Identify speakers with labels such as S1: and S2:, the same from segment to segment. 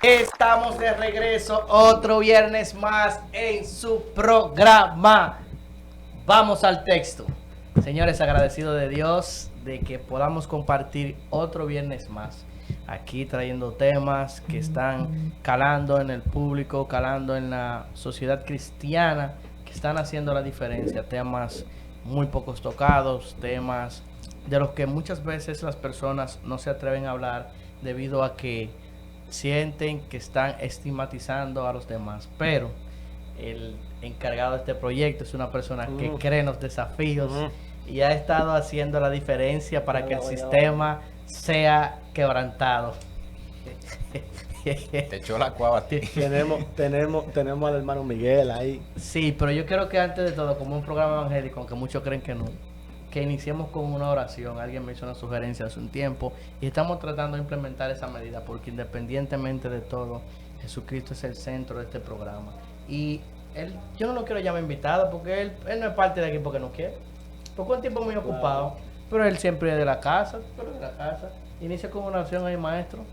S1: Estamos de regreso otro viernes más en su programa. Vamos al texto. Señores, agradecido de Dios de que podamos compartir otro viernes más. Aquí trayendo temas que están calando en el público, calando en la sociedad cristiana, que están haciendo la diferencia. Temas muy pocos tocados, temas de los que muchas veces las personas no se atreven a hablar debido a que sienten que están estigmatizando a los demás, pero el encargado de este proyecto es una persona que cree en los desafíos y ha estado haciendo la diferencia para que el sistema sea quebrantado.
S2: Te echó la cuava a ti.
S3: Tenemos al hermano Miguel ahí.
S1: Sí, pero yo creo que antes de todo, como un programa evangélico, aunque muchos creen que no, que iniciemos con una oración. Alguien me hizo una sugerencia hace un tiempo y estamos tratando de implementar esa medida porque independientemente de todo, Jesucristo es el centro de este programa. Y él, yo no lo quiero llamar invitado porque él no es parte de aquí porque no quiere. Porque es un tipo muy ocupado, pero él siempre es de la casa, Inicia con una oración ahí, maestro.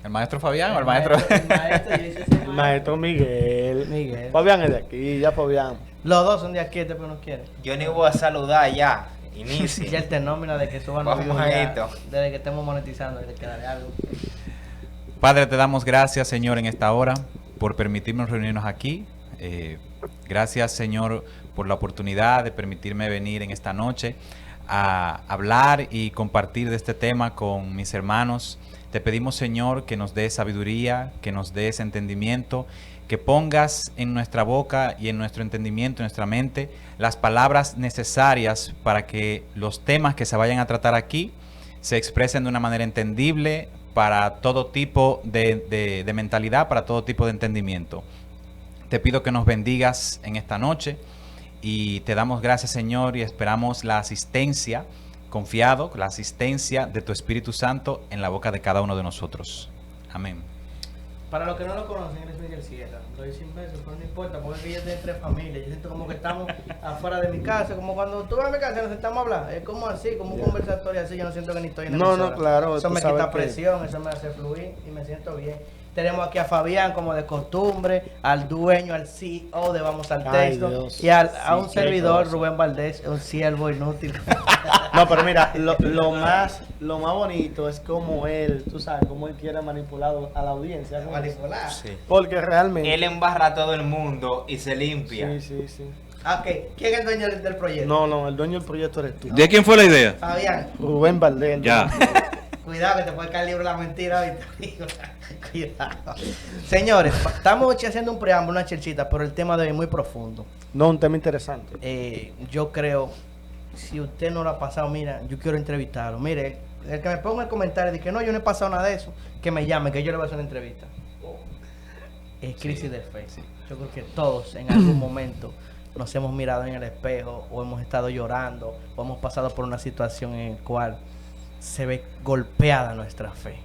S2: ¿El maestro Fabián o el maestro?
S3: El maestro Miguel. Fabián es de aquí, ya Fabián.
S1: Los dos son de aquí, pero no quiere.
S4: Yo ni voy a saludar ya. Inicie.
S1: Ya él te nómina de que suban los videos desde que estemos monetizando y le quedaré algo.
S2: Padre, te damos gracias, Señor, en esta hora por permitirnos reunirnos aquí. Gracias, Señor, por la oportunidad de permitirme venir en esta noche a hablar y compartir de este tema con mis hermanos. Te pedimos, Señor, que nos des sabiduría, que nos des entendimiento, que pongas en nuestra boca y en nuestro entendimiento, en nuestra mente, las palabras necesarias para que los temas que se vayan a tratar aquí se expresen de una manera entendible para todo tipo de mentalidad, para todo tipo de entendimiento. Te pido que nos bendigas en esta noche y te damos gracias, Señor, y esperamos la asistencia, confiado, la asistencia de tu Espíritu Santo en la boca de cada uno de nosotros. Amén.
S1: Para los que no lo conocen, él es Miguel Sierra. Lo doy 100 pesos, pero no importa, porque es que yo estoy entre familias. Yo siento como que estamos afuera de mi casa, como cuando tú vas a mi casa y nos sentamos a hablar. Es como así, como un conversatorio así. Yo no siento que ni estoy en la emisora.
S3: No, claro.
S1: Eso me quita presión, eso me hace fluir y me siento bien. Tenemos aquí a Fabián, como de costumbre, al dueño, al CEO de Vamos al Texto,
S3: Dios.
S1: y a un servidor, Rubén Valdés, un siervo inútil.
S3: No, pero mira, lo más bonito es como él, tú sabes, cómo él quiere manipular a la audiencia. ¿No?
S1: Manipular.
S4: Sí.
S3: Porque realmente...
S4: Él embarra a todo el mundo y se limpia.
S3: Sí.
S1: Ok, ¿quién es el dueño del proyecto?
S3: No, el dueño del proyecto eres tú.
S5: ¿De quién fue la idea?
S1: Fabián.
S3: Rubén Valdés.
S5: Ya.
S1: Cuidado que te puede caer libre la mentira ahorita. Cuidado. Señores, estamos haciendo un preámbulo, una chelchita, pero el tema de hoy es muy profundo.
S3: No, un tema interesante.
S1: Yo creo, si usted no lo ha pasado, mira, yo quiero entrevistarlo. Mire, el que me ponga el comentario de que no, yo no he pasado nada de eso, que me llame, que yo le voy a hacer una entrevista. Es crisis de fe.
S2: Sí.
S1: Yo creo que todos en algún momento nos hemos mirado en el espejo o hemos estado llorando o hemos pasado por una situación en la cual se ve golpeada nuestra fe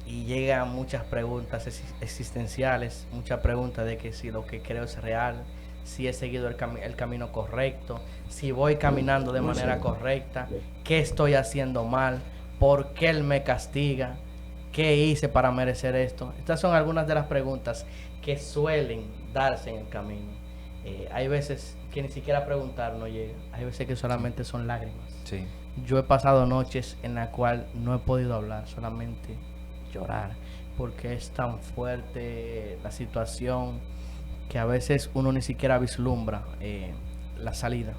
S1: y llegan muchas preguntas existenciales, muchas preguntas de que si lo que creo es real, si he seguido el camino correcto, si voy caminando de manera correcta, qué estoy haciendo mal, por qué Él me castiga, qué hice para merecer esto. Estas son algunas de las preguntas que suelen darse en el camino. Hay veces que ni siquiera preguntar no llega, hay veces que solamente son lágrimas.
S2: Sí.
S1: Yo he pasado noches en las cuales no he podido hablar, solamente llorar, porque es tan fuerte la situación que a veces uno ni siquiera vislumbra la salida.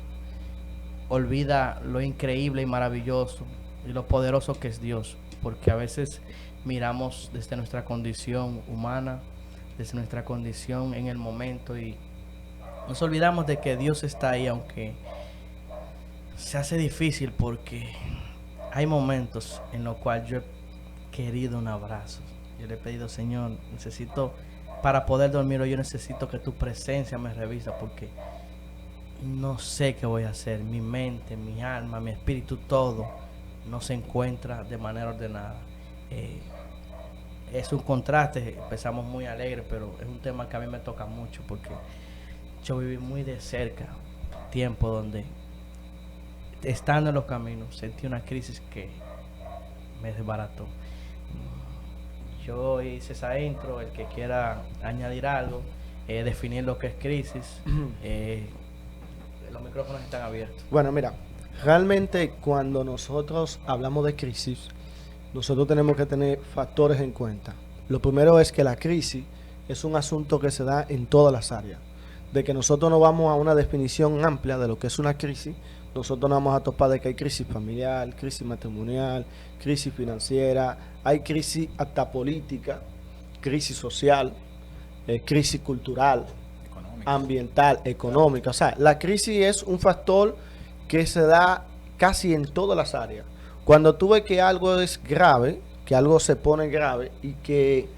S1: Olvida lo increíble y maravilloso y lo poderoso que es Dios, porque a veces miramos desde nuestra condición humana, desde nuestra condición en el momento y nos olvidamos de que Dios está ahí, aunque se hace difícil porque hay momentos en los cuales yo he querido un abrazo. Yo le he pedido, Señor, necesito, para poder dormir hoy, yo necesito que tu presencia me revisa porque no sé qué voy a hacer. Mi mente, mi alma, mi espíritu, todo no se encuentra de manera ordenada. Es un contraste, empezamos muy alegres, pero es un tema que a mí me toca mucho porque yo viví muy de cerca tiempo donde, estando en los caminos, sentí una crisis que me desbarató. Yo hice esa intro, el que quiera añadir algo, definir lo que es crisis, los micrófonos están abiertos.
S3: Bueno, mira, realmente cuando nosotros hablamos de crisis, nosotros tenemos que tener factores en cuenta. Lo primero es que la crisis es un asunto que se da en todas las áreas. De que nosotros no vamos a una definición amplia de lo que es una crisis, nosotros nos vamos a topar de que hay crisis familiar, crisis matrimonial, crisis financiera, hay crisis hasta política, crisis social, crisis cultural, ambiental, económica. O sea, la crisis es un factor que se da casi en todas las áreas. Cuando tú ves que algo es grave, que algo se pone grave y que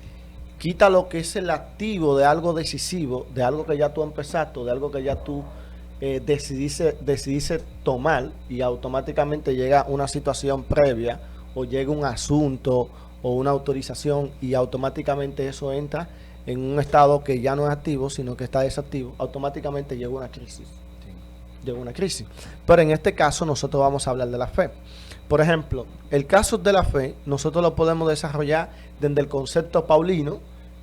S3: quita lo que es el activo de algo decisivo, de algo que ya tú empezaste, de algo que ya tú decidiste tomar, y automáticamente llega una situación previa o llega un asunto o una autorización y automáticamente eso entra en un estado que ya no es activo, sino que está desactivo, automáticamente llega una crisis. Llega una crisis. Pero en este caso nosotros vamos a hablar de la fe. Por ejemplo, el caso de la fe, nosotros lo podemos desarrollar desde el concepto paulino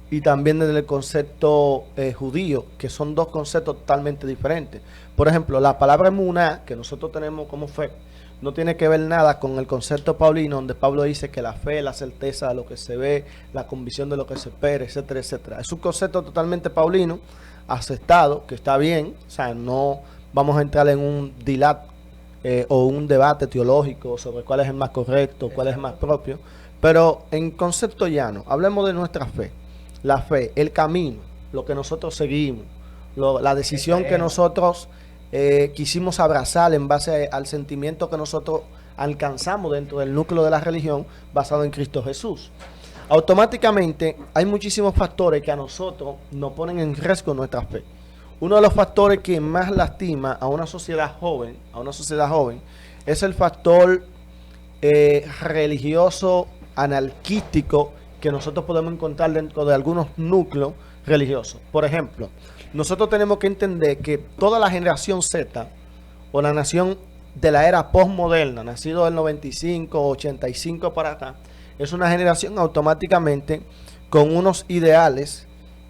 S3: y también desde el concepto judío, que son dos conceptos totalmente diferentes. Por ejemplo, la palabra emuná, que nosotros tenemos como fe, no tiene que ver nada con el concepto paulino, donde Pablo dice que la fe es la certeza de lo que se ve, la convicción de lo que se espera, etcétera, etcétera. Es un concepto totalmente paulino, aceptado, que está bien. O sea, no vamos a entrar en un o un debate teológico sobre cuál es el más correcto, cuál es el más propio, pero en concepto llano, hablemos de nuestra fe. La fe, el camino, lo que nosotros seguimos, la decisión que nosotros quisimos abrazar en base al sentimiento que nosotros alcanzamos dentro del núcleo de la religión basado en Cristo Jesús. Automáticamente hay muchísimos factores que a nosotros nos ponen en riesgo nuestra fe. Uno de los factores que más lastima a una sociedad joven, es el factor religioso anarquístico que nosotros podemos encontrar dentro de algunos núcleos religiosos. Por ejemplo, nosotros tenemos que entender que toda la generación Z o la nación de la era postmoderna, nacido del 95, 85 para acá, es una generación automáticamente con unos ideales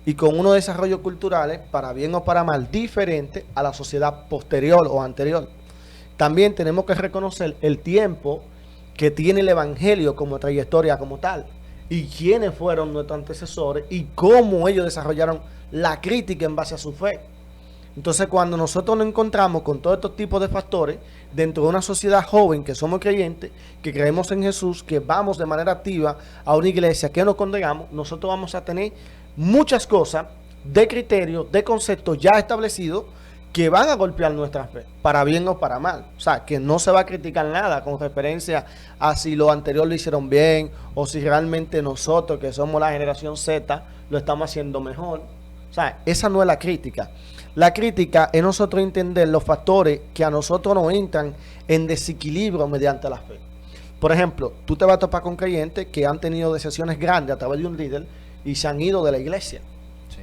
S3: y con unos desarrollos culturales, para bien o para mal, diferentes a la sociedad posterior o anterior. También tenemos que reconocer el tiempo que tiene el evangelio como trayectoria como tal, y quiénes fueron nuestros antecesores y cómo ellos desarrollaron la crítica en base a su fe. Entonces, cuando nosotros nos encontramos con todos estos tipos de factores dentro de una sociedad joven que somos creyentes, que creemos en Jesús, que vamos de manera activa a una iglesia, que nos congregamos, nosotros vamos a tener muchas cosas de criterio, de conceptos ya establecidos que van a golpear nuestra fe, para bien o para mal. O sea, que no se va a criticar nada con referencia a si lo anterior lo hicieron bien o si realmente nosotros, que somos la generación Z, lo estamos haciendo mejor. O sea, esa no es la crítica. La crítica es nosotros entender los factores que a nosotros nos entran en desequilibrio mediante la fe. Por ejemplo, tú te vas a topar con creyentes que han tenido decisiones grandes a través de un líder y se han ido de la iglesia. Sí.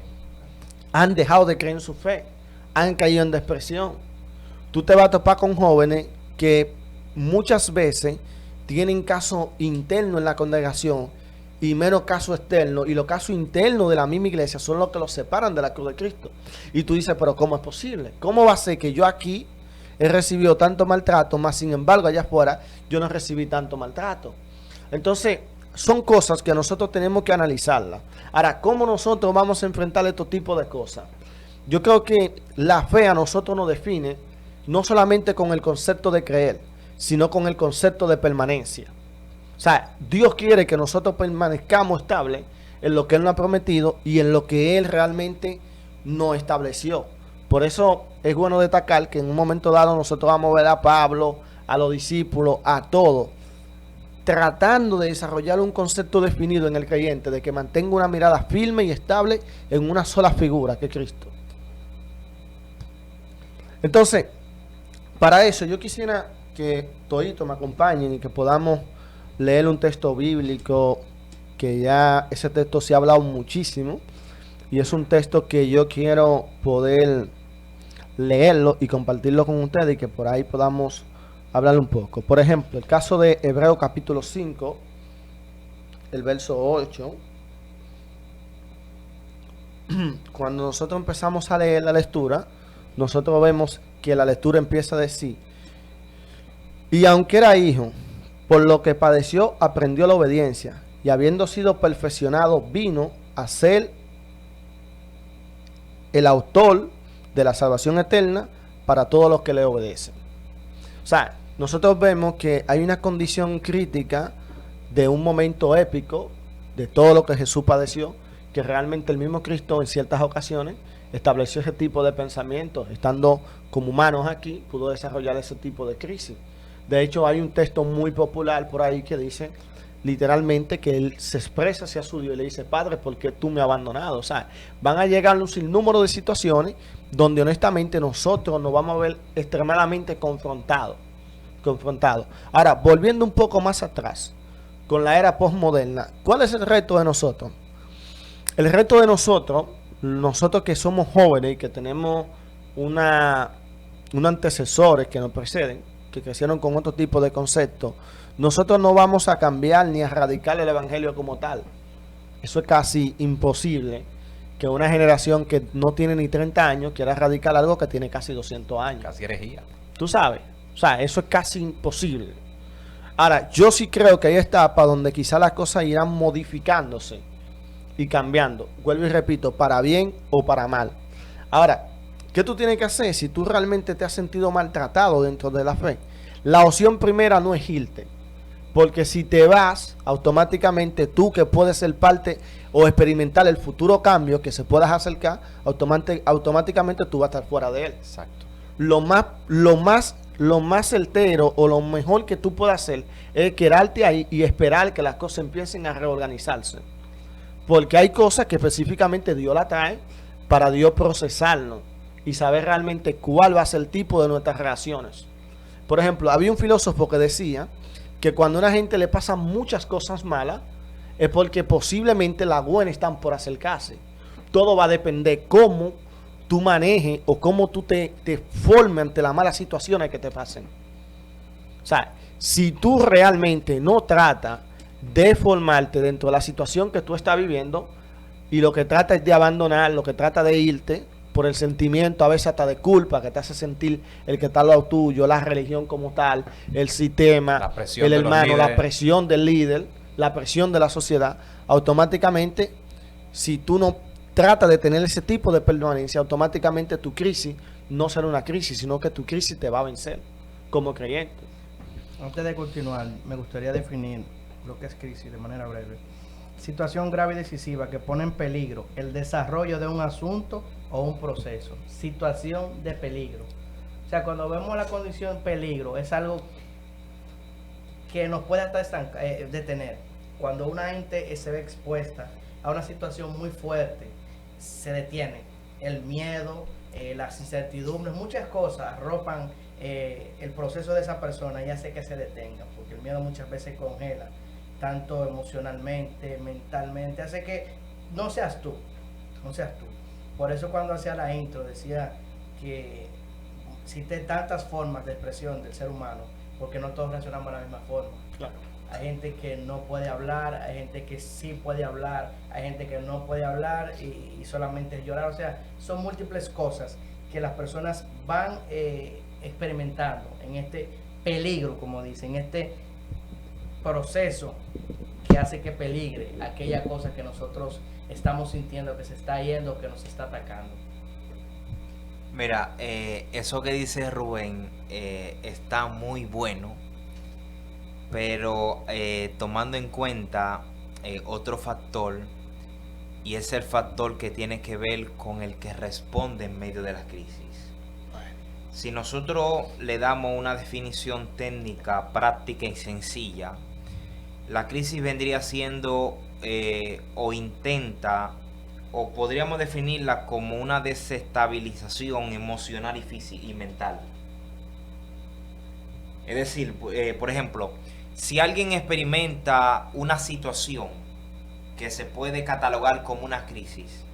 S3: Han dejado de creer en su fe. Han caído en depresión. Tú te vas a topar con jóvenes que muchas veces tienen casos internos en la congregación y menos casos externos. Y los casos internos de la misma iglesia son los que los separan de la cruz de Cristo. Y tú dices, pero ¿cómo es posible? ¿Cómo va a ser que yo aquí he recibido tanto maltrato, más sin embargo allá afuera yo no recibí tanto maltrato? Entonces, son cosas que nosotros tenemos que analizarlas. Ahora, ¿cómo nosotros vamos a enfrentar estos tipos de cosas? Yo creo que la fe a nosotros nos define no solamente con el concepto de creer, sino con el concepto de permanencia. O sea, Dios quiere que nosotros permanezcamos estables en lo que Él nos ha prometido y en lo que Él realmente nos estableció. Por eso es bueno destacar que en un momento dado nosotros vamos a ver a Pablo, a los discípulos, a todos, tratando de desarrollar un concepto definido en el creyente, de que mantenga una mirada firme y estable en una sola figura, que es Cristo. Entonces, para eso yo quisiera que toditos me acompañen y que podamos leer un texto bíblico, que ya ese texto se ha hablado muchísimo y es un texto que yo quiero poder leerlo y compartirlo con ustedes y que por ahí podamos hablar un poco. Por ejemplo, el caso de Hebreos capítulo 5, el verso 8. Cuando nosotros empezamos a leer la lectura, nosotros vemos que la lectura empieza a decir: y aunque era hijo, por lo que padeció, aprendió la obediencia, y habiendo sido perfeccionado, vino a ser el autor de la salvación eterna para todos los que le obedecen. O sea, nosotros vemos que hay una condición crítica de un momento épico de todo lo que Jesús padeció, que realmente el mismo Cristo en ciertas ocasiones estableció ese tipo de pensamientos. Estando como humanos aquí, pudo desarrollar ese tipo de crisis. De hecho, hay un texto muy popular por ahí que dice literalmente que él se expresa hacia su Dios y le dice: Padre, ¿por qué tú me has abandonado? O sea, van a llegar un sinnúmero de situaciones donde honestamente nosotros nos vamos a ver extremadamente confrontados. Ahora, volviendo un poco más atrás, con la era postmoderna, ¿cuál es el reto de nosotros? El reto de nosotros que somos jóvenes y que tenemos unos antecesores que nos preceden, que crecieron con otro tipo de conceptos, nosotros no vamos a cambiar ni a erradicar el evangelio como tal. Eso es casi imposible, que una generación que no tiene ni 30 años quiera erradicar algo que tiene casi 200 años.
S2: Casi herejía.
S3: Tú sabes, o sea, eso es casi imposible. Ahora, yo sí creo que hay etapas donde quizá las cosas irán modificándose y cambiando. Vuelvo y repito, para bien o para mal. Ahora, ¿qué tú tienes que hacer si tú realmente te has sentido maltratado dentro de la fe? La opción primera no es irte. Porque si te vas, automáticamente tú, que puedes ser parte o experimentar el futuro cambio que se puedas acercar, automáticamente tú vas a estar fuera de él.
S2: Exacto.
S3: Lo más certero o lo mejor que tú puedas hacer es quedarte ahí y esperar que las cosas empiecen a reorganizarse. Porque hay cosas que específicamente Dios la trae para Dios procesarnos y saber realmente cuál va a ser el tipo de nuestras reacciones. Por ejemplo, había un filósofo que decía que cuando a una gente le pasan muchas cosas malas es porque posiblemente las buenas están por acercarse. Todo va a depender cómo tú manejes o cómo tú te formes ante las malas situaciones que te pasen. O sea, si tú realmente no tratas de formarte dentro de la situación que tú estás viviendo y lo que trata es de abandonar, lo que trata de irte por el sentimiento a veces hasta de culpa que te hace sentir el que está al lado tuyo, la religión como tal, el sistema, el hermano, la presión del líder, la presión de la sociedad, automáticamente si tú no tratas de tener ese tipo de permanencia, automáticamente tu crisis no será una crisis, sino que tu crisis te va a vencer como creyente.
S1: Antes de continuar, me gustaría definir lo que es crisis de manera breve. Situación grave y decisiva que pone en peligro el desarrollo de un asunto o un proceso. Situación de peligro. O sea, cuando vemos la condición peligro, es algo que nos puede hasta detener. Cuando una gente se ve expuesta a una situación muy fuerte, se detiene. El miedo, las incertidumbres, muchas cosas arropan el proceso de esa persona y hace que se detenga, porque el miedo muchas veces congela, tanto emocionalmente, mentalmente, hace que no seas tú. Por eso cuando hacía la intro decía que existe tantas formas de expresión del ser humano, porque no todos reaccionamos de la misma forma.
S3: Claro.
S1: Hay gente que no puede hablar, hay gente que sí puede hablar, hay gente que no puede hablar y solamente llorar. O sea, son múltiples cosas que las personas van experimentando en este peligro, como dicen, en este proceso que hace que peligre aquella cosa que nosotros estamos sintiendo que se está yendo, que nos está atacando.
S4: Mira, eso que dice Rubén está muy bueno, pero tomando en cuenta otro factor, y es el factor que tiene que ver con el que responde en medio de la crisis. Si nosotros le damos una definición técnica, práctica y sencilla, la crisis vendría siendo o intenta o podríamos definirla como una desestabilización emocional y mental. Es decir, por ejemplo, si alguien experimenta una situación que se puede catalogar como una crisis,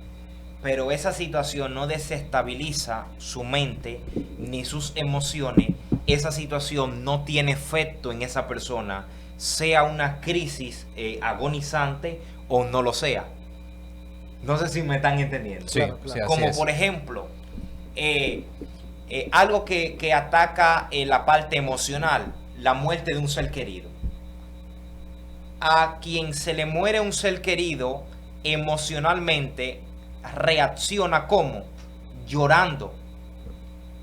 S4: pero esa situación no desestabiliza su mente ni sus emociones, esa situación no tiene efecto en esa persona, sea una crisis agonizante o no lo sea. No sé si me están entendiendo.
S2: Sí,
S3: Claro, claro.
S2: sí, así
S4: Como
S2: es.
S4: por ejemplo, algo que ataca la parte emocional, la muerte de un ser querido. A quien se le muere un ser querido, emocionalmente reacciona como llorando.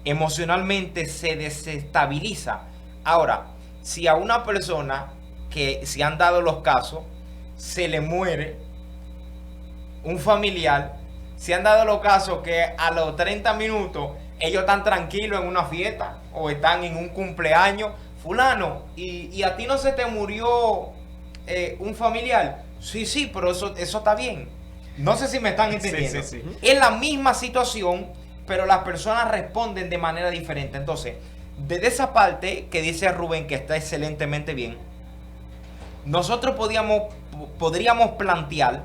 S4: Emocionalmente se desestabiliza. Ahora, si a una persona que se han dado los casos, se le muere un familiar, se han dado los casos que a los 30 minutos ellos están tranquilos en una fiesta o están en un cumpleaños, fulano, y a ti no se te murió un familiar. Sí, pero eso está bien. No sé si me están entendiendo.
S2: Sí.
S4: Es la misma situación, pero las personas responden de manera diferente. Entonces, desde esa parte que dice Rubén, que está excelentemente bien, nosotros podríamos plantear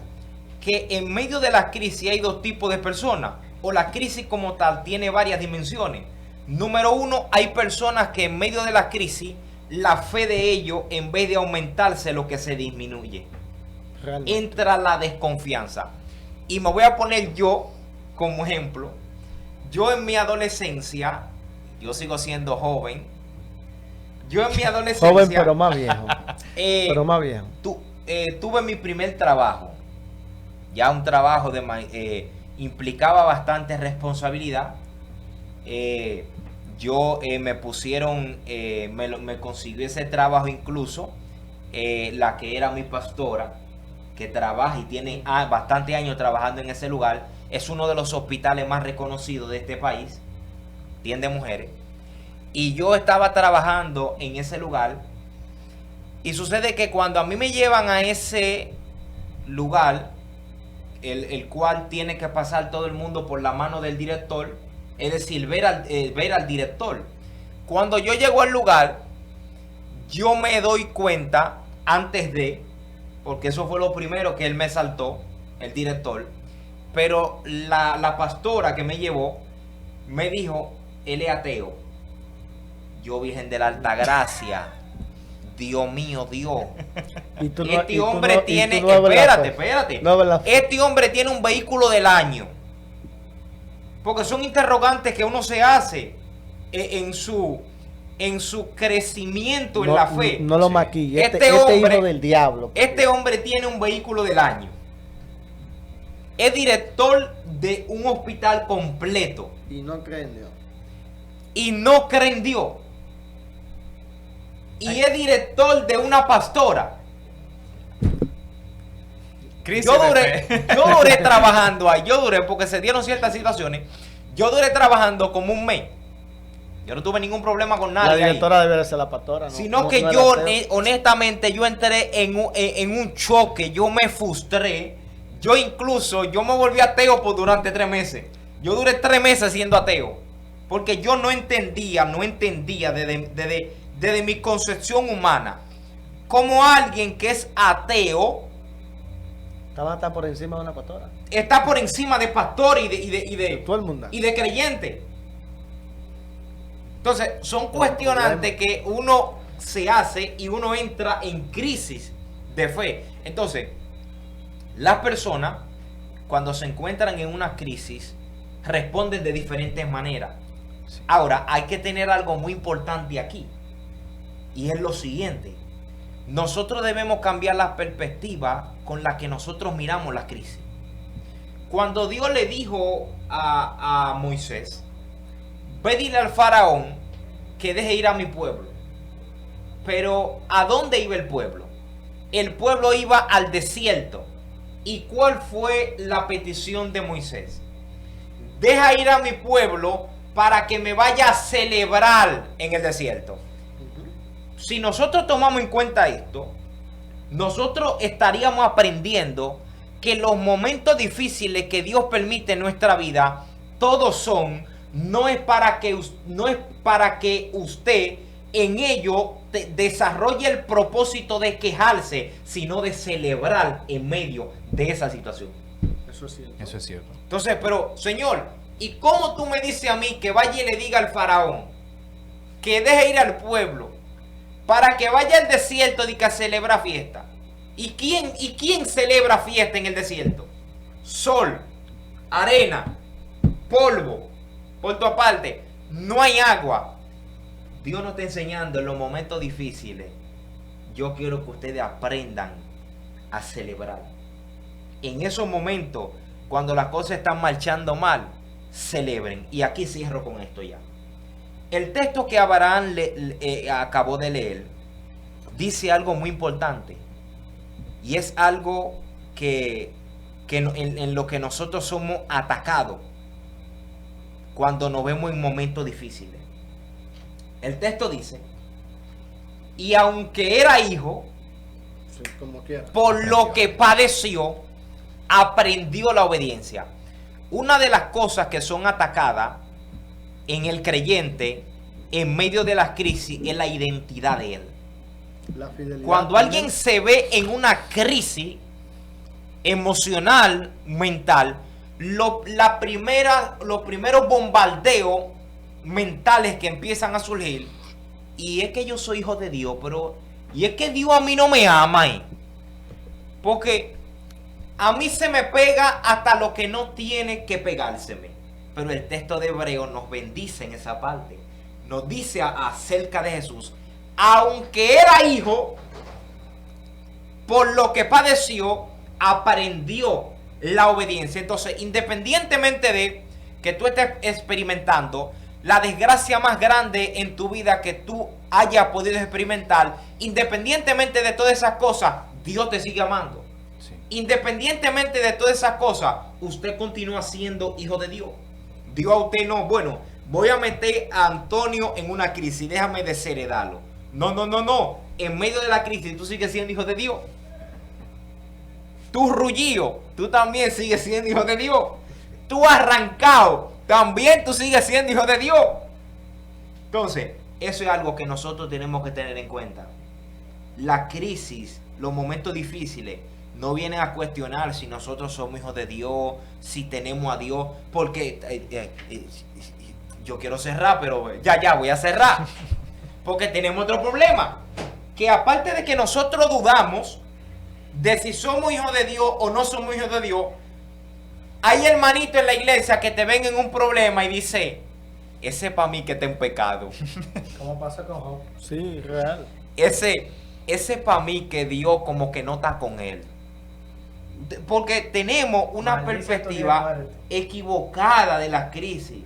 S4: que en medio de la crisis hay dos tipos de personas, o la crisis como tal tiene varias dimensiones. Número uno, hay personas que en medio de la crisis, la fe de ellos, en vez de aumentarse, lo que se disminuye.
S3: Realmente.
S4: Entra la desconfianza. Y me voy a poner yo como ejemplo. Yo en mi adolescencia, yo sigo siendo joven. Yo en mi adolescencia...
S3: Joven, pero más viejo. Pero más viejo.
S4: Tuve mi primer trabajo. Ya un trabajo implicaba bastante responsabilidad. Me pusieron, me consiguió ese trabajo incluso la que era mi pastora, que trabaja y tiene bastante años trabajando en ese lugar. Es uno de los hospitales más reconocidos de este país. Atiende mujeres. Y yo estaba trabajando en ese lugar. Y sucede que cuando a mí me llevan a ese lugar, el cual tiene que pasar todo el mundo por la mano del director, es decir, ver al director. Cuando yo llego al lugar, yo me doy cuenta antes de, porque eso fue lo primero que él me saltó, el director, pero la pastora que me llevó me dijo, él es ateo. Yo, Virgen de la Altagracia, Dios mío, Dios. Este hombre tiene, espérate. Este hombre tiene un vehículo del año. Porque son interrogantes que uno se hace en su crecimiento en la fe.
S3: No lo maquille.
S4: Este
S3: Hijo
S4: hombre,
S3: del diablo.
S4: este hombre tiene un vehículo del año. Es director de un hospital completo.
S3: Y no cree en Dios.
S4: Y no cree en Dios. Y es director de una pastora. Yo duré trabajando ahí. Porque se dieron ciertas situaciones. Yo duré trabajando como un mes. Yo no tuve ningún problema con nadie.
S3: La directora debe ser la pastora, ¿no?
S4: Sino que yo, honestamente, yo entré en un choque. Yo me frustré. Yo me volví ateo durante 3 meses. Yo duré 3 meses siendo ateo. Porque yo no entendía desde mi concepción humana, como alguien que es ateo
S3: estaba hasta por encima de una pastora.
S4: Está por encima de pastor y de
S3: todo el mundo.
S4: Y de creyente. Entonces, son cuestionantes que uno se hace y uno entra en crisis de fe. Entonces, las personas, cuando se encuentran en una crisis, responden de diferentes maneras. Sí. Ahora, hay que tener algo muy importante aquí. Y es lo siguiente. Nosotros debemos cambiar la perspectiva con la que nosotros miramos la crisis. Cuando Dios le dijo a Moisés, ve dile al faraón que deje ir a mi pueblo. Pero ¿a dónde iba el pueblo? El pueblo iba al desierto. ¿Y cuál fue la petición de Moisés? Deja ir a mi pueblo para que me vaya a celebrar en el desierto. Si nosotros tomamos en cuenta esto, nosotros estaríamos aprendiendo que los momentos difíciles que Dios permite en nuestra vida, todos son, no es para que usted en ello desarrolle el propósito de quejarse, sino de celebrar en medio de esa situación.
S3: Eso es cierto.
S2: Eso es cierto.
S4: Entonces, pero Señor, ¿y cómo tú me dices a mí que vaya y le diga al faraón que deje ir al pueblo para que vaya al desierto y que celebra fiesta? ¿Y quién celebra fiesta en el desierto? Sol, arena, polvo, por tu parte, no hay agua. Dios nos está enseñando en los momentos difíciles. Yo quiero que ustedes aprendan a celebrar. En esos momentos, cuando las cosas están marchando mal, celebren. Y aquí cierro con esto ya. El texto que Abraham acabó de leer dice algo muy importante. Y es algo que en lo que nosotros somos atacados cuando nos vemos en momentos difíciles. El texto dice: y aunque era hijo,
S3: Sí, como quiera.
S4: por lo que padeció, aprendió la obediencia. Una de las cosas que son atacadas en el creyente en medio de las crisis es la identidad de él.
S3: La fidelidad.
S4: Cuando alguien se ve en una crisis emocional, mental, los primeros bombardeos mentales que empiezan a surgir, y es que yo soy hijo de Dios, pero y es que Dios a mí no me ama, porque a mí se me pega hasta lo que no tiene que pegárseme. Pero el texto de Hebreo nos bendice en esa parte, nos dice acerca de Jesús: aunque era hijo, por lo que padeció, aprendió la obediencia. Entonces, independientemente de que tú estés experimentando la desgracia más grande en tu vida que tú hayas podido experimentar, independientemente de todas esas cosas, Dios te sigue amando.
S2: Sí.
S4: Independientemente de todas esas cosas, usted continúa siendo hijo de Dios. Dios a usted no, bueno, voy a meter a Antonio en una crisis, déjame desheredarlo. No. En medio de la crisis tú sigues siendo hijo de Dios. Tú Ruggío, tú también sigues siendo hijo de Dios. Tú Arrancado, también tú sigues siendo hijo de Dios. Entonces, eso es algo que nosotros tenemos que tener en cuenta. La crisis, los momentos difíciles, no vienen a cuestionar si nosotros somos hijos de Dios, si tenemos a Dios, porque yo quiero cerrar, pero ya voy a cerrar. Porque tenemos otro problema, que aparte de que nosotros dudamos de si somos hijos de Dios o no somos hijos de Dios, hay hermanitos en la iglesia que te ven en un problema y dice: ese para mí que está en pecado.
S1: ¿Cómo pasa con Job?
S3: Sí, real.
S4: Ese para mí que Dios como que no está con él. Porque tenemos una
S1: Maldito
S4: perspectiva
S1: muerto.
S4: equivocada de la crisis.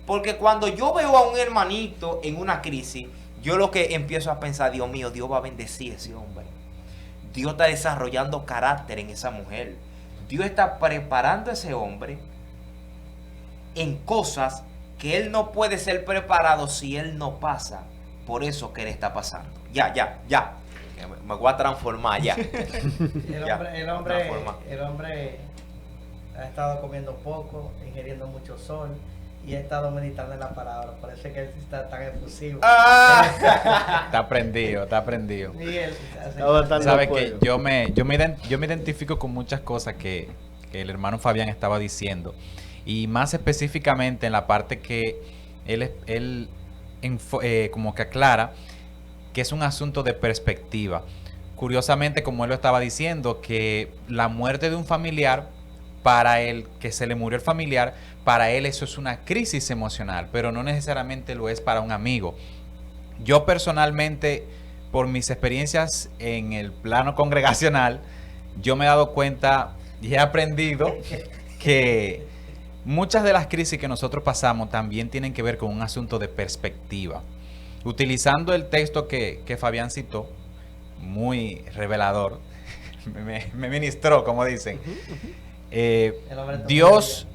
S4: Porque cuando yo veo a un hermanito en una crisis, yo lo que empiezo a pensar: Dios mío, Dios va a bendecir a ese hombre. Dios está desarrollando carácter en esa mujer. Dios está preparando a ese hombre en cosas que él no puede ser preparado si él no pasa por eso que él está pasando. Ya. Me voy a transformar ya.
S1: El hombre ha estado comiendo poco, ingiriendo mucho sol y ha estado meditando en la palabra. Por eso es que él está tan efusivo.
S2: Está prendido.
S1: Miguel,
S2: Sabes que yo me identifico con muchas cosas que el hermano Fabián estaba diciendo, y más específicamente en la parte que él como que aclara que es un asunto de perspectiva. Curiosamente, como él lo estaba diciendo, que la muerte de un familiar, para él, que se le murió el familiar, para él eso es una crisis emocional, pero no necesariamente lo es para un amigo. Yo personalmente, por mis experiencias en el plano congregacional, yo me he dado cuenta y he aprendido que muchas de las crisis que nosotros pasamos también tienen que ver con un asunto de perspectiva. Utilizando el texto que Fabián citó, muy revelador, me ministró, como dicen. Dios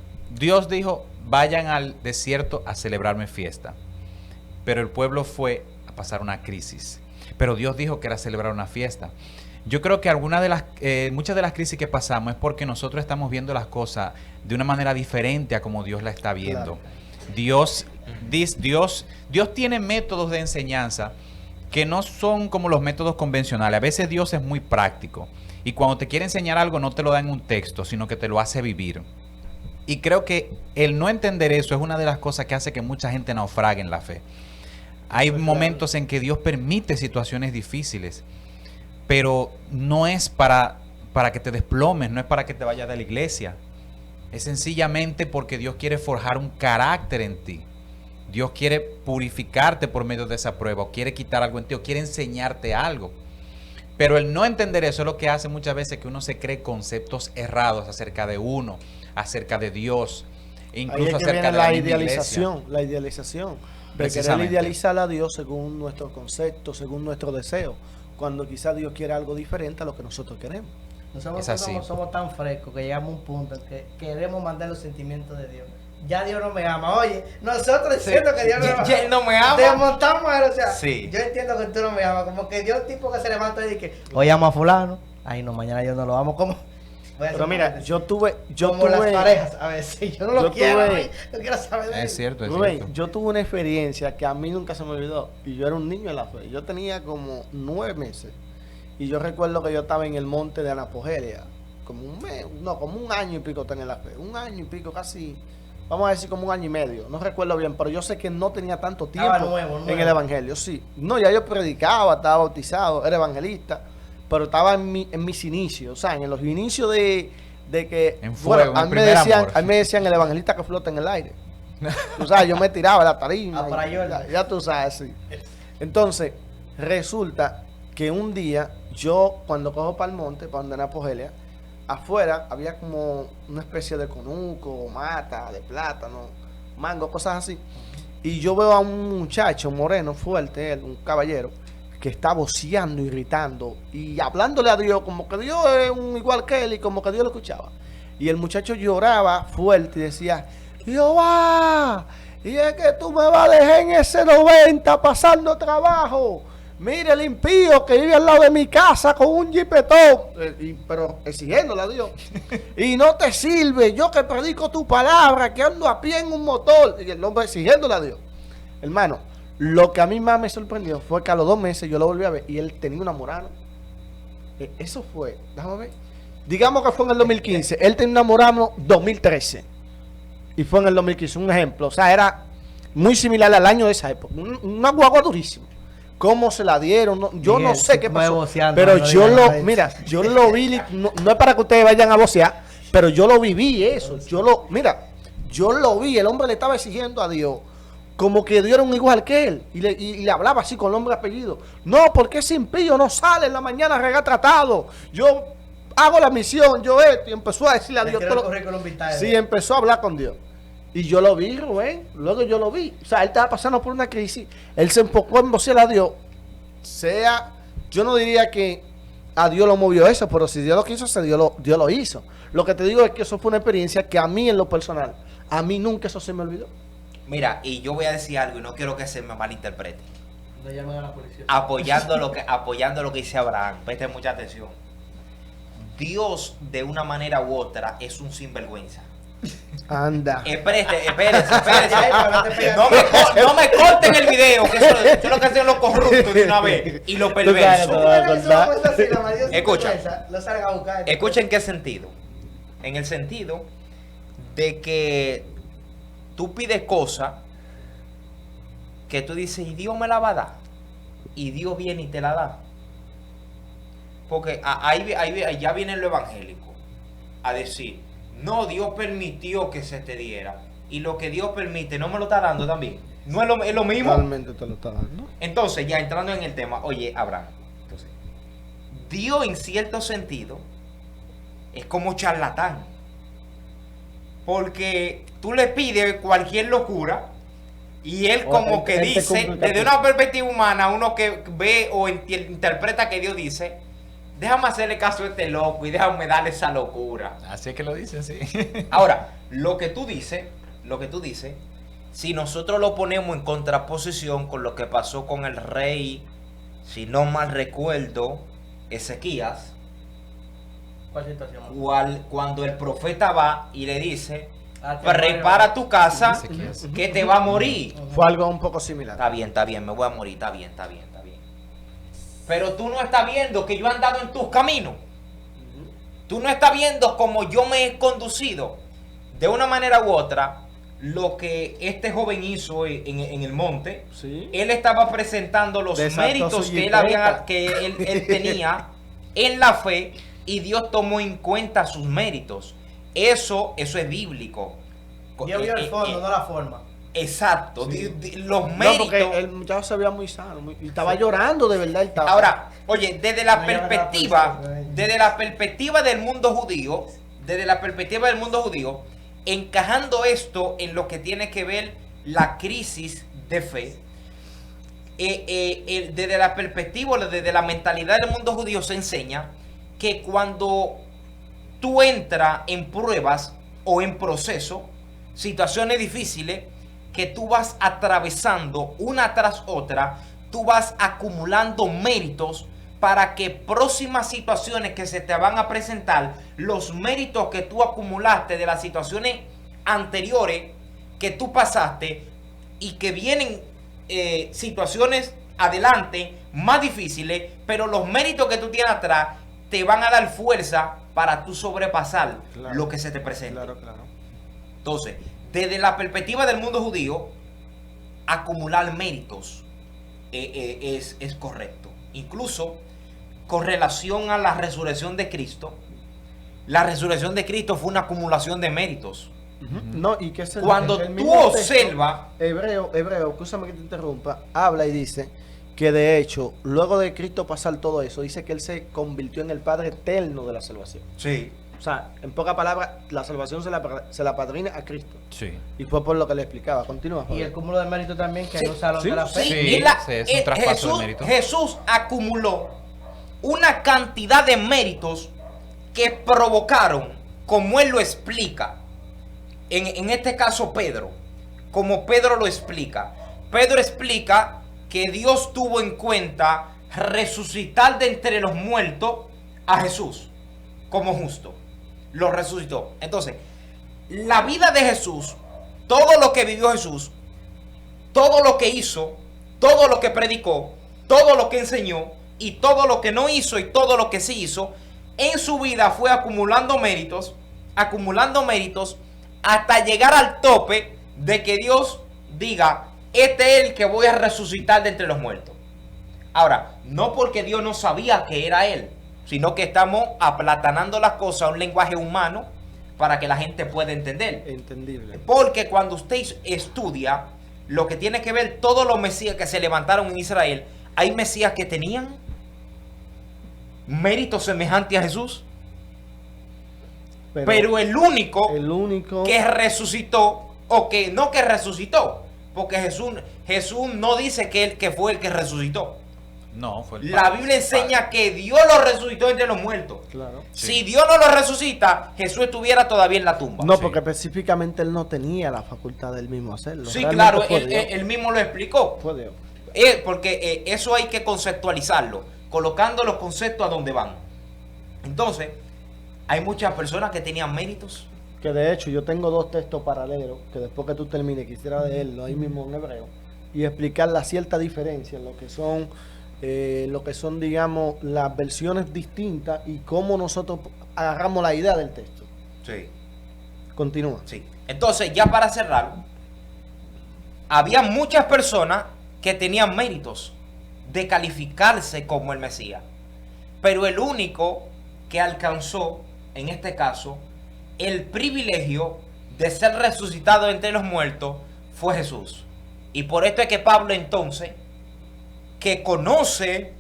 S2: dijo: vayan al desierto a celebrarme fiesta. Pero el pueblo fue a pasar una crisis. Pero Dios dijo que era celebrar una fiesta. Yo creo que muchas de las crisis que pasamos es porque nosotros estamos viendo las cosas de una manera diferente a como Dios la está viendo.
S3: Claro.
S2: Dios tiene métodos de enseñanza que no son como los métodos convencionales. A veces Dios es muy práctico y cuando te quiere enseñar algo no te lo da en un texto, sino que te lo hace vivir. Y creo que el no entender eso es una de las cosas que hace que mucha gente naufrague en la fe. Hay momentos en que Dios permite situaciones difíciles, pero no es para que te desplomes, no es para que te vayas de la iglesia. Es sencillamente porque Dios quiere forjar un carácter en ti. Dios quiere purificarte por medio de esa prueba, o quiere quitar algo en ti, o quiere enseñarte algo. Pero el no entender eso es lo que hace muchas veces que uno se cree conceptos errados acerca de uno, acerca de Dios, e incluso
S3: Ahí es que
S2: acerca
S3: viene
S2: de la misma
S3: idealización,
S2: iglesia.
S3: la idealización. De querer
S2: Precisamente.
S3: idealizar a Dios según nuestro concepto, según nuestro deseo, cuando quizás Dios quiere algo diferente a lo que nosotros queremos.
S1: Nosotros
S2: Es así.
S1: somos tan frescos que llegamos a un punto en que queremos mandar los sentimientos de Dios. Ya Dios no me ama. Oye, nosotros diciendo que Dios no me ama.
S4: Ya Él no me ama.
S1: Desmontamos él, o sea,
S4: Sí.
S1: yo entiendo que tú no me amas. Como que Dios tipo que se levanta y dice, hoy amo a fulano. Ay, no, mañana yo no lo amo. ¿Cómo? Voy a hacer
S3: Pero mira,
S1: paréntesis.
S3: yo tuve
S1: como las parejas, a veces yo no lo
S3: yo
S1: quiero,
S3: tuve-
S1: ay, no quiero saber de él.
S2: Es cierto, es
S3: Rubén,
S2: cierto.
S3: yo tuve una experiencia que a mí nunca se me olvidó. Y yo era un niño en la fe. Yo tenía como 9 meses. Y yo recuerdo que yo estaba en el monte de Anapogelia. Como un mes, no, como un año y pico tenía la fe. Un año y pico, casi, vamos a decir como un año y medio. No recuerdo bien, pero yo sé que no tenía tanto tiempo
S1: Estaba nuevo.
S3: en el evangelio. Sí. No, ya yo predicaba, estaba bautizado, era evangelista. Pero estaba en mis inicios. O sea, en los inicios de que...
S2: En fuego, en
S3: a
S2: el
S3: mí me
S2: primer
S3: decían,
S2: amor.
S3: a mí me decían el evangelista que flota en el aire. Tú sabes, yo me tiraba de la tarima.
S1: Ah, para yo.
S3: Ya tú sabes, sí. Entonces, resulta que un día, yo cuando cojo para el monte, para donde Napogelia, afuera había como una especie de conuco, mata, de plátano, mango, cosas así. Y yo veo a un muchacho moreno, fuerte, él, un caballero, que está voceando y gritando y hablándole a Dios, como que Dios es un igual que él y como que Dios lo escuchaba. Y el muchacho lloraba fuerte y decía, Jehová, y es que tú me vas a dejar en ese 90 pasando trabajo. Mire el impío que vive al lado de mi casa con un jipetón, pero exigiéndole a Dios. Y no te sirve, yo que predico tu palabra, que ando a pie en un motor. Y el hombre exigiéndole a Dios. Hermano, lo que a mí más me sorprendió fue que a los 2 meses yo lo volví a ver y él tenía una Murano. Eso fue, déjame ver. Digamos que fue en el 2015. Él tenía una Murano 2013. Y fue en el 2015, un ejemplo. O sea, era muy similar al año de esa época. Una guagua durísima. ¿Cómo se la dieron? No, yo
S1: Y
S3: no
S1: el
S3: sé qué
S1: tipo
S3: pasó.
S1: voceando,
S3: Pero
S1: no
S3: yo
S1: digan
S3: lo,
S1: nada.
S3: mira, yo lo vi, no es para que ustedes vayan a vocear, pero yo lo viví eso. Yo lo vi, el hombre le estaba exigiendo a Dios como que Dios era un igual que él. Y le hablaba así con el nombre y apellido. No, porque ese impío no sale en la mañana a regar tratado. Yo hago la misión, yo esto. Y empezó a decirle a
S1: Le
S3: Dios
S1: quiero
S3: todo
S1: el
S3: lo-
S1: currículum vitae.
S3: Sí, empezó a hablar con Dios. Y yo lo vi, Rubén. Luego yo lo vi. O sea, él estaba pasando por una crisis. Él se enfocó en vocear a Dios. Yo no diría que a Dios lo movió eso, pero si Dios lo quiso hacer, Dios lo hizo. Lo que te digo es que eso fue una experiencia que a mí en lo personal, a mí nunca eso se me olvidó.
S4: Mira, y yo voy a decir algo y no quiero que se me malinterprete.
S1: No llamen a la policía.
S4: Apoyando lo que dice Abraham. Preste mucha atención. Dios, de una manera u otra, es un sinvergüenza.
S3: Anda.
S4: Espérese. No
S1: No
S4: me corten el video, que eso es lo que hacen los corruptos de una vez y los perversos. Escucha. Escucha en qué sentido. En el sentido de que tú pides cosas que tú dices, y Dios me la va a dar. Y Dios viene y te la da. Porque ahí ya viene lo evangélico a decir, no, Dios permitió que se te diera. Y lo que Dios permite no me lo está dando también. No es lo mismo.
S3: Realmente te lo está dando.
S4: Entonces, ya entrando en el tema, oye, Abraham, entonces, Dios en cierto sentido es como charlatán. Porque tú le pides cualquier locura y él como que
S3: él te
S4: dice,
S3: complica
S4: desde
S3: todo.
S4: una perspectiva humana, uno que ve o interpreta que Dios dice, déjame hacerle caso a este loco y déjame darle esa locura.
S2: Así es que lo dicen, sí.
S4: Ahora, lo que tú dices, si nosotros lo ponemos en contraposición con lo que pasó con el rey, si no mal recuerdo, Ezequías,
S1: ¿Cuál situación?
S4: cuando el profeta va y le dice,
S1: Ah, que
S4: prepara
S1: muere.
S4: tu casa,
S2: Ezequías.
S4: que te va a morir.
S3: Fue algo un poco similar.
S4: Está bien, me voy a morir, está bien. Pero tú no estás viendo que yo he andado en tus caminos. Tú no estás viendo cómo yo me he conducido. De una manera u otra, lo que este joven hizo en el monte,
S3: Sí.
S4: él estaba presentando los
S3: Desató
S4: méritos
S3: su
S4: que
S3: jipeta.
S4: él tenía en la fe, y Dios tomó en cuenta sus méritos. Eso es bíblico.
S1: Yo vi el fondo, no la forma.
S4: Exacto.
S3: Sí.
S4: Los
S3: No,
S4: méritos.
S3: porque el muchacho se veía muy sano y estaba llorando, de verdad. Él estaba.
S4: Ahora, oye, desde la
S1: No, ya
S4: perspectiva,
S1: me la
S4: desde la perspectiva del mundo judío, encajando esto en lo que tiene que ver la crisis de fe, desde la perspectiva, desde la mentalidad del mundo judío se enseña que cuando tú entras en pruebas o en proceso, situaciones difíciles que tú vas atravesando una tras otra, tú vas acumulando méritos para que próximas situaciones que se te van a presentar, los méritos que tú acumulaste de las situaciones anteriores que tú pasaste y que vienen situaciones adelante más difíciles, pero los méritos que tú tienes atrás te van a dar fuerza para tú sobrepasar
S3: Claro.
S4: lo que se te presente.
S3: Claro.
S4: Entonces, desde la perspectiva del mundo judío, acumular méritos es correcto. Incluso con relación a la resurrección de Cristo, la resurrección de Cristo fue una acumulación de méritos.
S3: No, y que
S4: Cuando
S3: el
S4: tú
S3: mismo texto,
S4: observas,
S3: Hebreo, escúchame que te interrumpa, habla y dice que de hecho, luego de Cristo pasar todo eso, dice que Él se convirtió en el Padre eterno de la salvación.
S4: sí,
S3: O sea, en pocas palabras, la salvación se la padrina a Cristo.
S2: Sí.
S3: Y fue por lo que le explicaba. Continúa,
S1: Y
S3: Javier.
S1: el cúmulo de mérito también, que
S4: Sí,
S1: no salón
S3: sí,
S1: de la fe.
S2: Sí,
S4: y
S2: es un traspaso de mérito.
S4: Jesús acumuló una cantidad de méritos que provocaron, como él lo explica, en este caso Pedro, como Pedro lo explica. Pedro explica que Dios tuvo en cuenta resucitar de entre los muertos a Jesús como justo. Lo resucitó. Entonces, la vida de Jesús, todo lo que vivió Jesús, todo lo que hizo, todo lo que predicó, todo lo que enseñó y todo lo que no hizo y todo lo que sí hizo, en su vida fue acumulando méritos hasta llegar al tope de que Dios diga, este es el que voy a resucitar de entre los muertos. Ahora, no porque Dios no sabía que era él, sino que estamos aplatanando las cosas a un lenguaje humano para que la gente pueda entender.
S3: Entendible.
S4: Porque cuando usted estudia lo que tiene que ver todos los mesías que se levantaron en Israel, hay mesías que tenían méritos semejantes a Jesús, pero el único que resucitó, o que no que resucitó, porque Jesús no dice que él que fue el que resucitó.
S2: No, fue el
S4: La
S2: Padre.
S4: Biblia enseña que Dios lo resucitó entre los muertos.
S3: Claro.
S2: Sí.
S4: Si Dios no lo resucita, Jesús estuviera todavía en la tumba.
S3: No,
S2: Sí.
S3: porque específicamente él no tenía la facultad del mismo hacerlo.
S4: Sí,
S3: Realmente
S4: claro,
S3: fue Dios.
S4: él mismo lo explicó.
S3: Fue Dios.
S4: Porque eso hay que conceptualizarlo, colocando los conceptos a donde van. Entonces, hay muchas personas que tenían méritos.
S3: Que de hecho yo tengo dos textos paralelos que después que tú termines quisiera leerlo ahí mismo en hebreo y explicar la cierta diferencia en lo que son, digamos, las versiones distintas y cómo nosotros agarramos la idea del texto.
S4: Sí.
S3: Continúa.
S4: Sí. Entonces, ya para cerrar, había muchas personas que tenían méritos de calificarse como el Mesías. Pero el único que alcanzó, en este caso, el privilegio de ser resucitado entre los muertos fue Jesús. Y por esto es que Pablo entonces, que conoce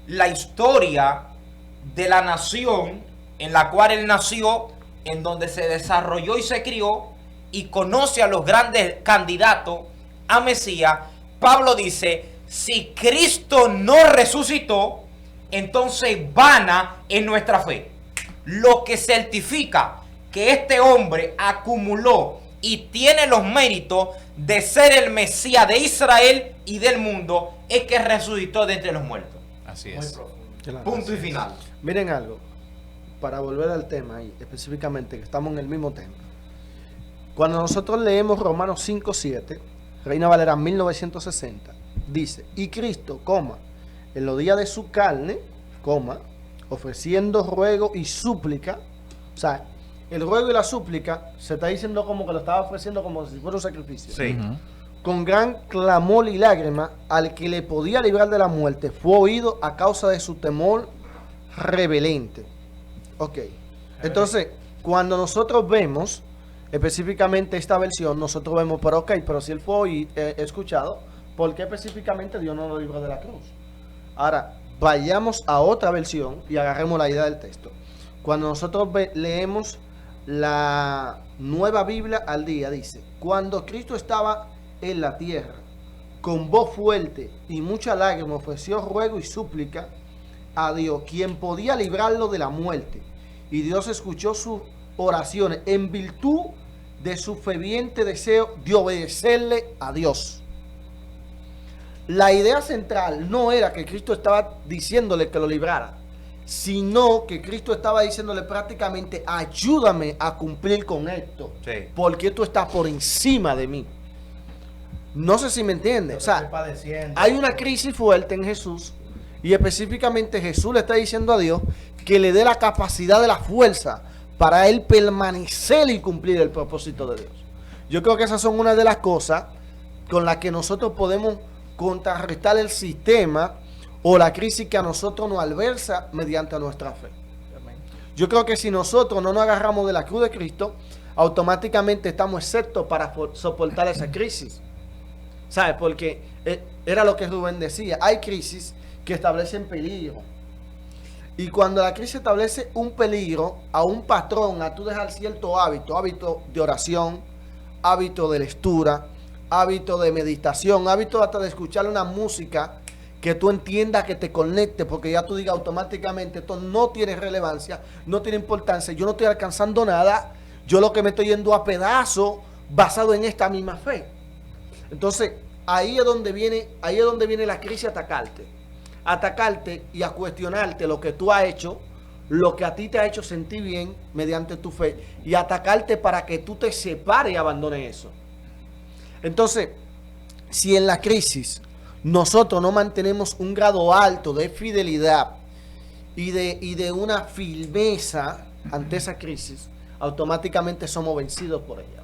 S4: la historia de la nación en la cual él nació, en donde se desarrolló y se crió, y conoce a los grandes candidatos a Mesías, Pablo dice, si Cristo no resucitó, entonces vana es nuestra fe. Lo que certifica que este hombre acumuló y tiene los méritos de ser el Mesías de Israel y del mundo es que resucitó de entre los muertos.
S2: Así
S1: Muy
S2: es.
S1: profundo.
S3: Claro,
S4: Punto
S3: así
S4: y
S3: es.
S4: final.
S3: Miren algo, para volver al tema ahí, específicamente, que estamos en el mismo tema. Cuando nosotros leemos Romanos 5:7, Reina Valera 1960, dice, y Cristo, en los días de su carne, ofreciendo ruego y súplica, o sea, el ruego y la súplica se está diciendo como que lo estaba ofreciendo como si fuera un sacrificio.
S4: Sí.
S2: Ujú.
S3: Con gran clamor y lágrima, al que le podía librar de la muerte, fue oído a causa de su temor reverente. Ok. Entonces, cuando nosotros vemos específicamente esta versión, nosotros vemos, pero si él fue escuchado, ¿por qué específicamente Dios no lo libró de la cruz? Ahora, vayamos a otra versión y agarremos la idea del texto. Cuando nosotros leemos la Nueva Biblia al día, dice, cuando Cristo estaba en la tierra, con voz fuerte y mucha lágrima ofreció ruego y súplica a Dios, quien podía librarlo de la muerte. Y Dios escuchó sus oraciones en virtud de su ferviente deseo de obedecerle a Dios. La idea central no era que Cristo estaba diciéndole que lo librara, sino que Cristo estaba diciéndole prácticamente, ayúdame a cumplir con esto,
S4: Sí.
S3: porque tú estás por encima de mí. No sé si me entiende. O sea,
S1: Estoy padeciendo.
S3: hay una crisis fuerte en Jesús y específicamente Jesús le está diciendo a Dios que le dé la capacidad de la fuerza para él permanecer y cumplir el propósito de Dios. Yo creo que esas son una de las cosas con las que nosotros podemos contrarrestar el sistema o la crisis que a nosotros nos albersa mediante nuestra fe. Yo creo que si nosotros no nos agarramos de la cruz de Cristo, automáticamente estamos exceptos para soportar esa crisis. ¿Sabes? Porque era lo que Rubén decía. Hay crisis que establecen peligro. Y cuando la crisis establece un peligro a un patrón, a tú dejar cierto hábito de oración, hábito de lectura, hábito de meditación, hábito hasta de escuchar una música que tú entiendas, que te conecte, porque ya tú digas automáticamente, esto no tiene relevancia, no tiene importancia, yo no estoy alcanzando nada, yo lo que me estoy yendo a pedazos basado en esta misma fe. Entonces, ahí es donde viene la crisis a atacarte y a cuestionarte lo que tú has hecho, lo que a ti te ha hecho sentir bien mediante tu fe, y atacarte para que tú te separes y abandones eso. Entonces, si en la crisis nosotros no mantenemos un grado alto de fidelidad y de una firmeza ante esa crisis, automáticamente somos vencidos por ella.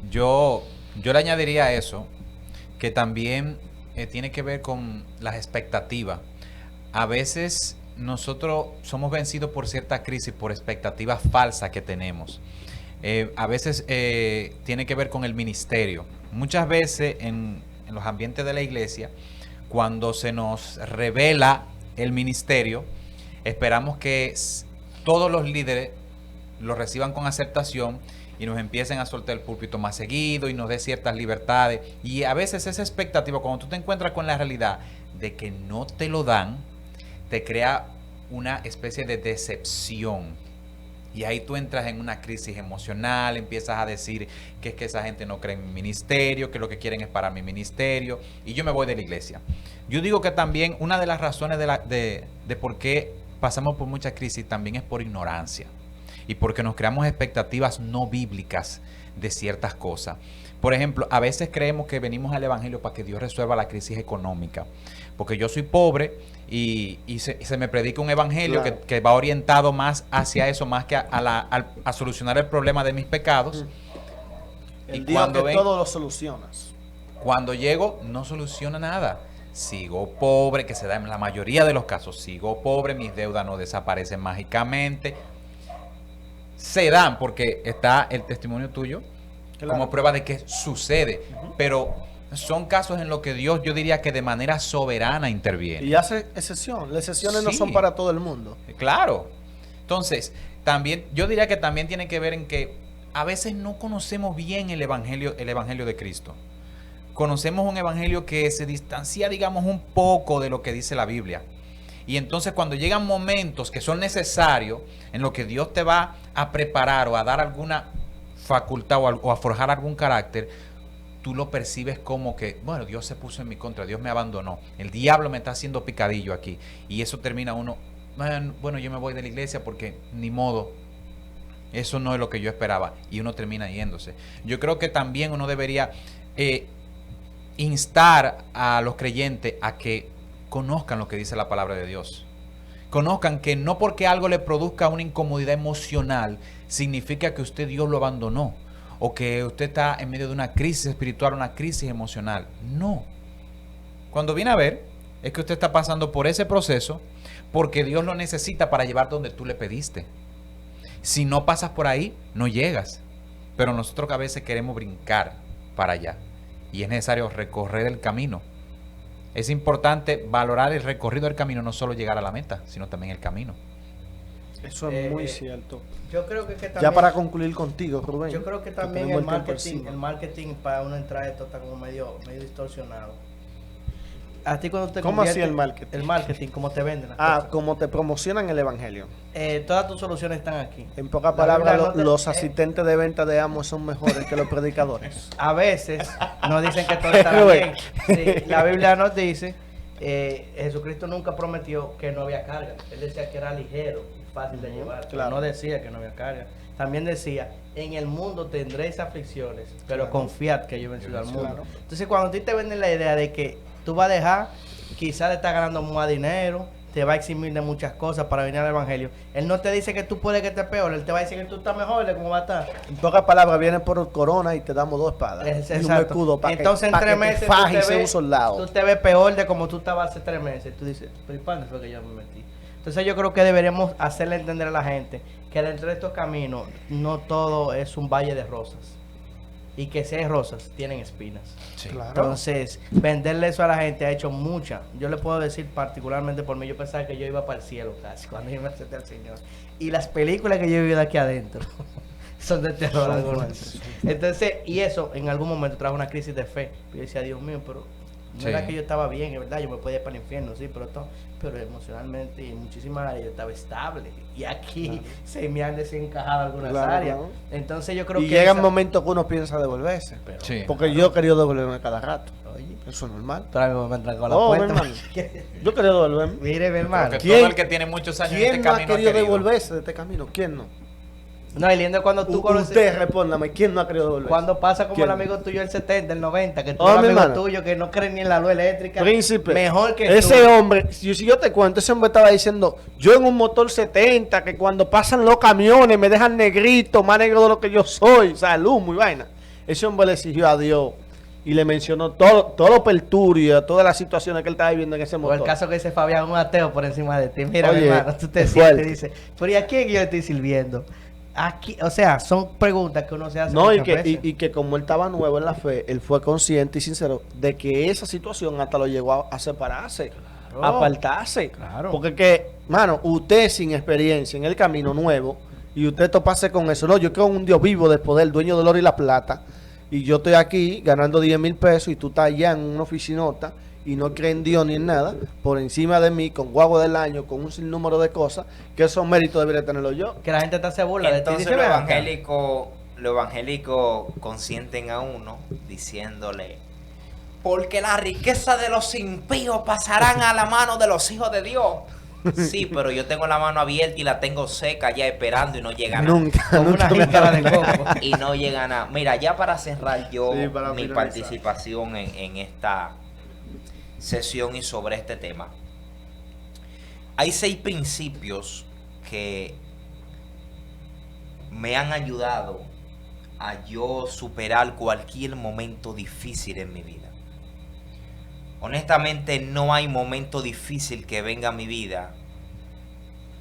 S2: Yo le añadiría a eso que también tiene que ver con las expectativas. A veces nosotros somos vencidos por cierta crisis, por expectativas falsas que tenemos. A veces tiene que ver con el ministerio. Muchas veces en los ambientes de la iglesia, cuando se nos revela el ministerio, esperamos que todos los líderes lo reciban con aceptación y nos empiecen a soltar el púlpito más seguido y nos dé ciertas libertades. Y a veces esa expectativa, cuando tú te encuentras con la realidad de que no te lo dan, te crea una especie de decepción. Y ahí tú entras en una crisis emocional, empiezas a decir que es que esa gente no cree en mi ministerio, que lo que quieren es para mi ministerio, y yo me voy de la iglesia. Yo digo que también una de las razones de por qué pasamos por mucha crisis también es por ignorancia. Y porque nos creamos expectativas no bíblicas de ciertas cosas. Por ejemplo, a veces creemos que venimos al evangelio para que Dios resuelva la crisis económica. Porque yo soy pobre y se me predica un evangelio
S3: Claro.
S2: que va orientado más hacia eso, más que a solucionar el problema de mis pecados.
S3: El
S2: Y
S3: día
S2: cuando
S3: que
S2: ven-
S3: todo lo solucionas.
S2: Cuando llego, no soluciona nada. Sigo pobre, que se da en la mayoría de los casos. Sigo pobre, mis deudas no desaparecen mágicamente. Se dan porque está el testimonio tuyo
S3: Claro.
S2: como prueba de que sucede. Pero son casos en los que Dios, yo diría que de manera soberana interviene.
S3: Y hace excepción. Las excepciones no
S2: Sí.
S3: son para todo el mundo.
S2: Claro. Entonces, también, yo diría que también tiene que ver en que a veces no conocemos bien el evangelio de Cristo. Conocemos un evangelio que se distancia, digamos, un poco de lo que dice la Biblia. Y entonces cuando llegan momentos que son necesarios, en los que Dios te va a preparar o a dar alguna facultad o a forjar algún carácter, tú lo percibes como que, bueno, Dios se puso en mi contra, Dios me abandonó, el diablo me está haciendo picadillo aquí. Y eso termina uno, bueno, yo me voy de la iglesia porque ni modo, eso no es lo que yo esperaba. Y uno termina yéndose. Yo creo que también uno debería instar a los creyentes a que conozcan lo que dice la palabra de Dios. Conozcan que no porque algo le produzca una incomodidad emocional significa que usted Dios lo abandonó o que usted está en medio de una crisis espiritual, una crisis emocional. No. Cuando viene a ver, es que usted está pasando por ese proceso porque Dios lo necesita para llevar donde tú le pediste. Si no pasas por ahí, no llegas. Pero nosotros a veces queremos brincar para allá y es necesario recorrer el camino. Es importante valorar el recorrido del camino, no solo llegar a la meta, sino también el camino.
S3: Eso es muy cierto.
S1: Yo creo que también,
S3: Ya para concluir contigo, Rubén.
S1: yo creo que también
S3: tenemos
S1: el
S3: tiempo
S1: marketing,
S3: encima.
S1: el marketing para uno entrar a esto está como medio distorsionado. A ti cuando te
S3: ¿Cómo así
S1: conviertes-
S3: el marketing?
S1: El marketing, cómo te venden las
S3: Ah,
S1: cosas.
S3: como te promocionan el evangelio.
S1: Todas tus soluciones están aquí.
S3: En pocas
S1: La
S3: palabras,
S1: Biblia no te-
S3: los asistentes de venta de Amos son mejores que los predicadores.
S1: A veces nos dicen que todo está bien. Sí, la Biblia nos dice, Jesucristo nunca prometió que no había carga. Él decía que era ligero y fácil de llevar. Pero
S3: claro.
S1: no decía que no había carga. También decía, en el mundo tendréis aflicciones, pero
S3: Claro.
S1: confiad que yo he vencido al mundo.
S3: Claro.
S1: Entonces cuando a ti te venden la idea de que tú vas a dejar, quizás te estás ganando más dinero, te va a eximir de muchas cosas para venir al evangelio. Él no te dice que tú puedes que te peor, él te va a decir que tú estás mejor de cómo va a estar.
S3: En pocas palabras, vienes por el corona y te damos 2 espadas.
S1: Es-
S3: Y un
S1: exacto.
S3: escudo para
S1: Entonces
S3: que,
S1: en 3
S3: pa' que
S1: meses
S3: te
S1: tú
S3: fajes y
S1: te,
S3: sea un
S1: ves,
S3: soldado.
S1: tú te ves peor de como tú estabas hace 3 meses. Tú dices, pero ¿y para dónde fue que yo me metí? Entonces yo creo que deberíamos hacerle entender a la gente que dentro de estos caminos no todo es un valle de rosas. Y que si hay rosas, tienen espinas.
S2: Sí.
S3: Claro.
S1: Entonces, venderle eso a la gente ha hecho mucha. Yo le puedo decir particularmente por mí, yo pensaba que yo iba para el cielo casi cuando yo me acepté al Señor. Y las películas que yo he vivido aquí adentro son de terror
S3: Son
S1: algunas.
S3: fuertes.
S1: Entonces, y eso en algún momento trajo una crisis de fe. Yo decía, Dios mío, pero no
S2: Sí.
S1: era que yo estaba bien, es verdad, yo me podía ir para el infierno, sí, pero emocionalmente y en muchísimas áreas yo estaba estable. Y aquí
S3: Claro.
S1: se me han desencajado algunas
S3: Claro,
S1: áreas.
S3: claro.
S1: Entonces yo creo
S3: Y
S1: que
S3: llega el
S1: esa-
S3: momento que uno piensa devolverse.
S1: Pero,
S2: Sí.
S3: Porque yo he querido devolverme cada rato.
S1: Oye,
S3: Eso es normal.
S1: tráeme, me trancó la
S3: Oh, mi
S1: puerta.
S3: hermano. Yo he querido devolverme.
S1: Mire, mi hermano.
S2: Porque
S3: ¿Quién-
S2: todo el que tiene muchos años en
S3: ¿Quién
S2: este
S3: no ha
S2: camino
S3: querido devolverse de este camino? ¿Quién no?
S1: No, y lindo cuando tú conoces.
S3: Usted respóndame, ¿quién no ha querido devolverse?
S1: Cuando pasa como
S3: ¿Quién?
S1: el amigo tuyo del 70, el 90, que tú
S3: Oh,
S1: eres
S3: mi
S1: amigo
S3: hermano.
S1: tuyo que no cree ni en la luz eléctrica.
S3: Príncipe,
S1: Mejor que
S3: ese
S1: tú.
S3: hombre, si yo te cuento, ese hombre estaba diciendo, yo en un motor 70, que cuando pasan los camiones me dejan negrito, más negro de lo que yo soy, o sea, el humo y vaina. Ese hombre le exigió a Dios y le mencionó todo lo perturbio, todas las situaciones que él estaba viviendo en ese
S1: O
S3: motor.
S1: el caso que dice Fabián, un ateo por encima de ti. Mira,
S3: Oye,
S1: mi hermano, tú te
S3: es
S1: sientes y
S3: fuerte.
S1: dices, pero ¿y a quién yo le estoy sirviendo? Aquí, o sea, son preguntas que uno se hace.
S3: No, y
S1: muchas
S3: que,
S1: veces.
S3: y que como él estaba nuevo en la fe, él fue consciente y sincero de que esa situación hasta lo llevó a separarse,
S1: Claro.
S3: a apartarse.
S1: Claro.
S3: Porque que, mano, usted sin experiencia en el camino nuevo y usted topase con eso. No, yo creo en un Dios vivo de poder, dueño del oro y la plata. Y yo estoy aquí ganando 10,000 pesos y tú estás allá en una oficinota y no crees en Dios ni en nada, por encima de mí, con guagua del año, con un sinnúmero de cosas, que esos méritos debería tenerlo yo.
S1: Que la gente está se burla de ti.
S4: Entonces
S1: Dice,
S4: los
S1: "Ven acá".
S4: evangélicos consienten a uno diciéndole, porque la riqueza de los impíos pasarán a la mano de los hijos de Dios. Sí, pero yo tengo la mano abierta y la tengo seca ya esperando y no llega nada.
S3: Nunca,
S1: Como
S3: nunca
S1: una
S3: me
S1: jícara de
S3: hablan.
S1: coco.
S4: Y no llega nada. Mira, ya para cerrar yo
S3: Sí, para
S4: mi
S3: finalizar.
S4: participación en esta sesión y sobre este tema. Hay 6 principios que me han ayudado a yo superar cualquier momento difícil en mi vida. Honestamente, no hay momento difícil que venga a mi vida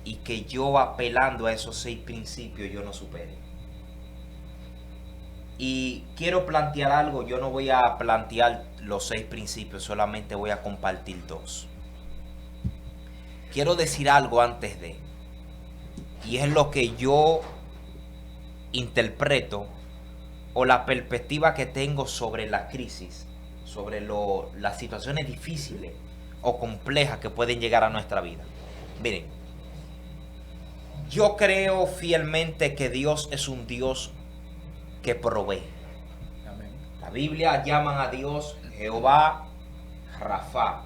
S4: y que yo apelando a esos 6 principios yo no supere. Y quiero plantear algo, yo no voy a plantear los 6 principios, solamente voy a compartir 2. Quiero decir algo antes de, y es lo que yo interpreto o la perspectiva que tengo sobre la crisis, sobre las situaciones difíciles o complejas que pueden llegar a nuestra vida. Miren, yo creo fielmente que Dios es un Dios que provee.
S1: Amén.
S4: La Biblia llaman a Dios Jehová Rafa.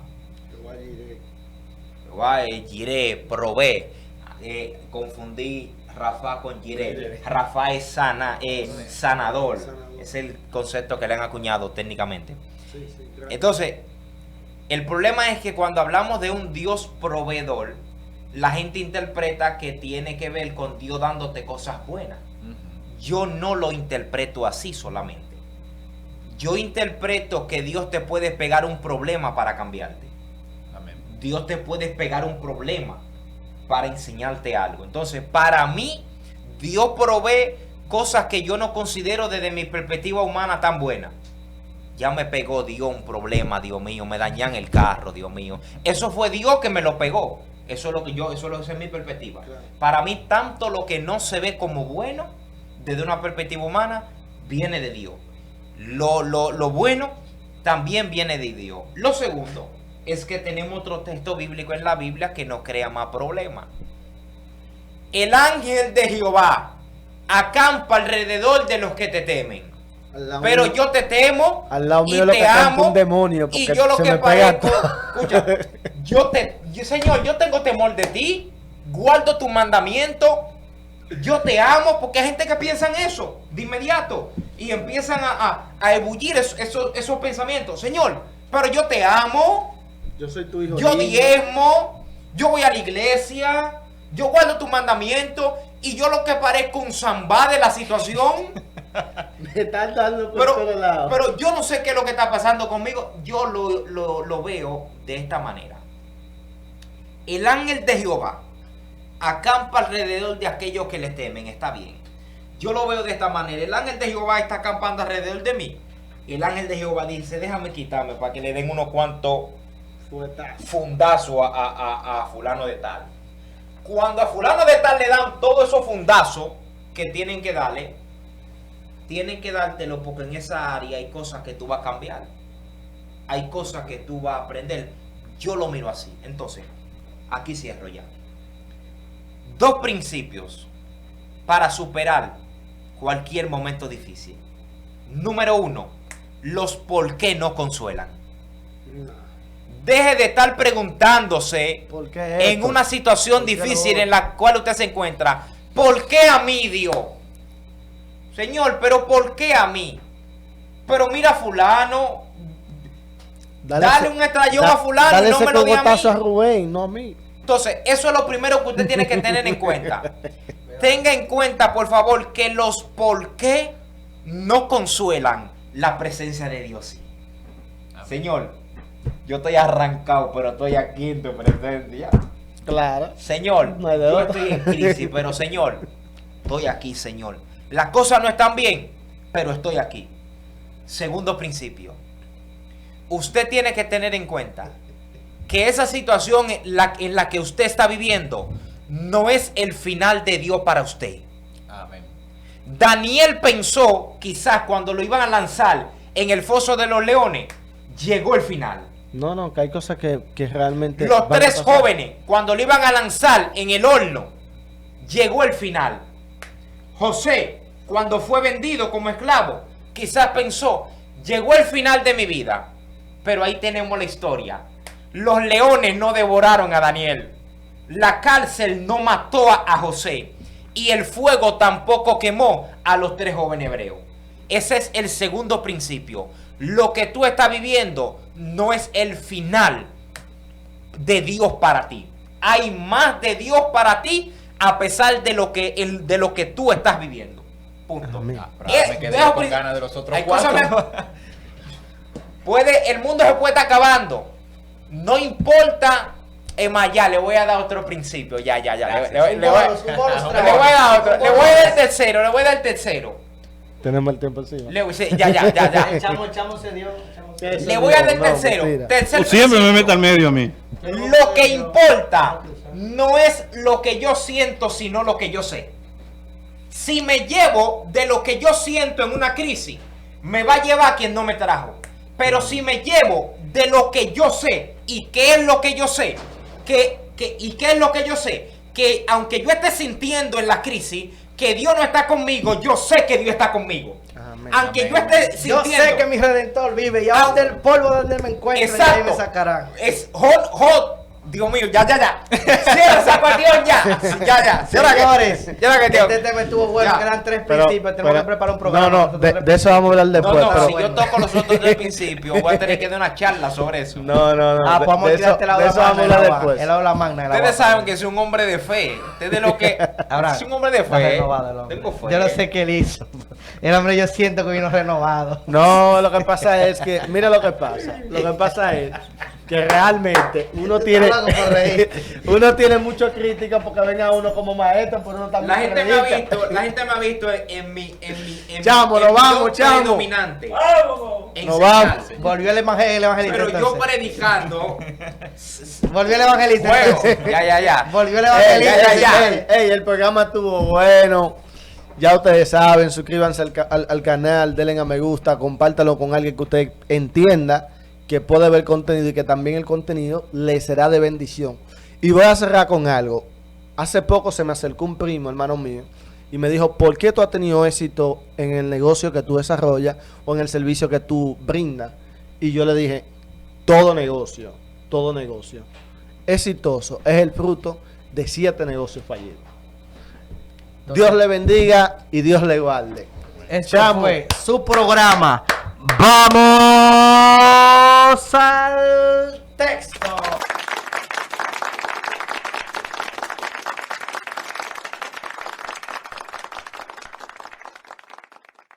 S4: Jehová Jireh, provee. Confundí Rafa con Jireh. Rafa es sanador. Es el concepto que le han acuñado técnicamente. Entonces, el problema es que cuando hablamos de un Dios proveedor, la gente interpreta que tiene que ver con Dios dándote cosas buenas. Yo no lo interpreto así solamente. Yo interpreto que Dios te puede pegar un problema para cambiarte.
S2: Amén.
S4: Dios te puede pegar un problema para enseñarte algo. Entonces, para mí, Dios provee cosas que yo no considero desde mi perspectiva humana tan buenas. Ya me pegó Dios un problema, Dios mío, me dañan el carro, Dios mío. Eso fue Dios que me lo pegó. Eso es lo que esa es mi perspectiva. Claro. Para mí, tanto lo que no se ve como bueno, desde una perspectiva humana, viene de Dios. Lo bueno también viene de Dios. Lo segundo es que tenemos otro texto bíblico en la Biblia que nos crea más problemas. El ángel de Jehová acampa alrededor de los que te temen. Pero mío, yo te temo
S3: al lado
S4: y
S3: mío
S4: te amo
S3: un demonio
S4: y yo lo que parezco, escucha, Señor, yo tengo temor de ti, guardo tu mandamiento, yo te amo, porque hay gente que piensa en eso de inmediato y empiezan a ebullir esos pensamientos. Señor, pero yo te amo,
S3: yo soy tu hijo,
S4: yo diezmo, yo voy a la iglesia, yo guardo tu mandamiento y yo lo que parezco un zambá de la situación.
S3: Me están dando por todos lados.
S4: Pero yo no sé qué es lo que está pasando conmigo. Yo lo veo de esta manera. El ángel de Jehová acampa alrededor de aquellos que le temen. Está bien. Yo lo veo de esta manera. El ángel de Jehová está acampando alrededor de mí. El ángel de Jehová dice, déjame quitarme para que le den unos cuantos fundazos a fulano de tal. Cuando a fulano de tal le dan todos esos fundazos que tienen que darle, tienen que dártelo porque en esa área hay cosas que tú vas a cambiar. Hay cosas que tú vas a aprender. Yo lo miro así. Entonces, aquí cierro ya. 2 principios para superar cualquier momento difícil. Número 1, los por qué no consuelan. Deje de estar preguntándose en una situación difícil en la cual usted se encuentra. ¿Por qué a mí, Dios? Señor, pero ¿por qué a mí? Pero mira a fulano, dale un estrellón a fulano y no me lo di a mí.
S3: A Rubén, no a mí.
S4: Entonces, eso es lo primero que usted tiene que tener en cuenta. Tenga en cuenta, por favor, que los por qué no consuelan la presencia de Dios. Sí. Señor, yo estoy arrancado, pero estoy aquí en tu presencia.
S3: Claro.
S4: Señor, yo estoy en crisis, pero Señor, estoy aquí, Señor. Las cosas no están bien, pero estoy aquí. Segundo principio. Usted tiene que tener en cuenta que esa situación en la que usted está viviendo no es el final de Dios para usted.
S2: Amén.
S4: Daniel pensó, quizás cuando lo iban a lanzar en el foso de los leones, llegó el final.
S3: No, que hay cosas que realmente...
S4: Los 3 jóvenes, cuando lo iban a lanzar en el horno, llegó el final. José, cuando fue vendido como esclavo, quizás pensó, llegó el final de mi vida. Pero ahí tenemos la historia. Los leones no devoraron a Daniel. La cárcel no mató a José. Y el fuego tampoco quemó a los 3 jóvenes hebreos. Ese es el segundo principio. Lo que tú estás viviendo no es el final de Dios para ti. Hay más de Dios para ti a pesar de lo que tú estás viviendo. Punto.
S2: Me quedé con ganas de los otros 4.
S4: El mundo se puede estar acabando. No importa. Es más, ya le voy a dar otro principio. Ya. Le voy a dar otro. Le voy a dar el tercero.
S3: Tenemos el tiempo encima.
S4: Ya.
S1: Echamos ese Dios.
S4: Le voy a dar el tercero.
S5: Siempre me mete al medio a mí.
S4: Lo que importa no es lo que yo siento, sino lo que yo sé. Si me llevo de lo que yo siento en una crisis, me va a llevar quien no me trajo. Pero si me llevo de lo que yo sé, ¿y qué es lo que yo sé? ¿Y qué es lo que yo sé? Que aunque yo esté sintiendo en la crisis que Dios no está conmigo, yo sé que Dios está conmigo.
S3: Amén.
S4: Aunque yo esté
S1: Yo
S4: sintiendo...
S1: sé que mi Redentor vive y aún del polvo donde me encuentre, y ahí me sacarán.
S4: Es hot. Dios mío, ya. Cierra esa cuestión ya. Ya.
S1: Señores,
S4: Tío.
S1: este tema estuvo bueno,
S4: Ya.
S1: quedan 3
S3: Pero-
S1: principios, tenemos
S3: pero-
S1: que preparar un programa.
S3: No,
S1: nosotros
S3: de eso vamos a hablar después.
S4: No,
S3: pero-
S4: si yo toco los otros del principio, voy a tener que dar una charla sobre eso.
S3: no.
S1: Ah, pues vamos a
S3: de
S1: tirarte la
S3: de
S1: ola
S3: eso vamos a
S1: magna.
S3: hablar después.
S1: El aula magna.
S4: Ustedes saben que soy un hombre de fe. Ustedes lo que...
S1: Ahora,
S4: soy un hombre de
S1: está
S4: fe.
S1: renovado el hombre.
S4: Tengo fe.
S1: Yo no sé qué él hizo. El hombre yo siento que vino renovado.
S3: No, lo que pasa es que, mira lo que pasa. Lo que pasa es que realmente uno tiene mucha crítica porque ven a uno como maestro, pero uno también
S4: La gente me ha
S3: predica.
S4: visto, en mi
S3: Chamo,
S4: en
S3: nos
S4: mi
S3: vamos,
S4: don
S3: chamo.
S4: predominante.
S3: Nos vamos.
S4: Enseñarse.
S1: Volvió el evangelista.
S4: Pero yo
S1: entonces.
S4: predicando,
S1: Volvió el evangelista.
S4: juego.
S1: entonces.
S4: Ya.
S1: Volvió el
S3: Ey,
S1: evangelista.
S4: ya.
S3: ey, el programa estuvo bueno. Ya ustedes saben, suscríbanse al canal, denle a me gusta, compártalo con alguien que usted entienda que puede ver contenido y que también el contenido le será de bendición. Y voy a cerrar con algo. Hace poco se me acercó un primo, hermano mío, y me dijo, ¿por qué tú has tenido éxito en el negocio que tú desarrollas o en el servicio que tú brindas? Y yo le dije, todo negocio exitoso es el fruto de 7 negocios fallidos. Dios le bendiga y Dios le guarde.
S1: Este
S3: Chamo.
S1: fue su programa. Vamos al texto.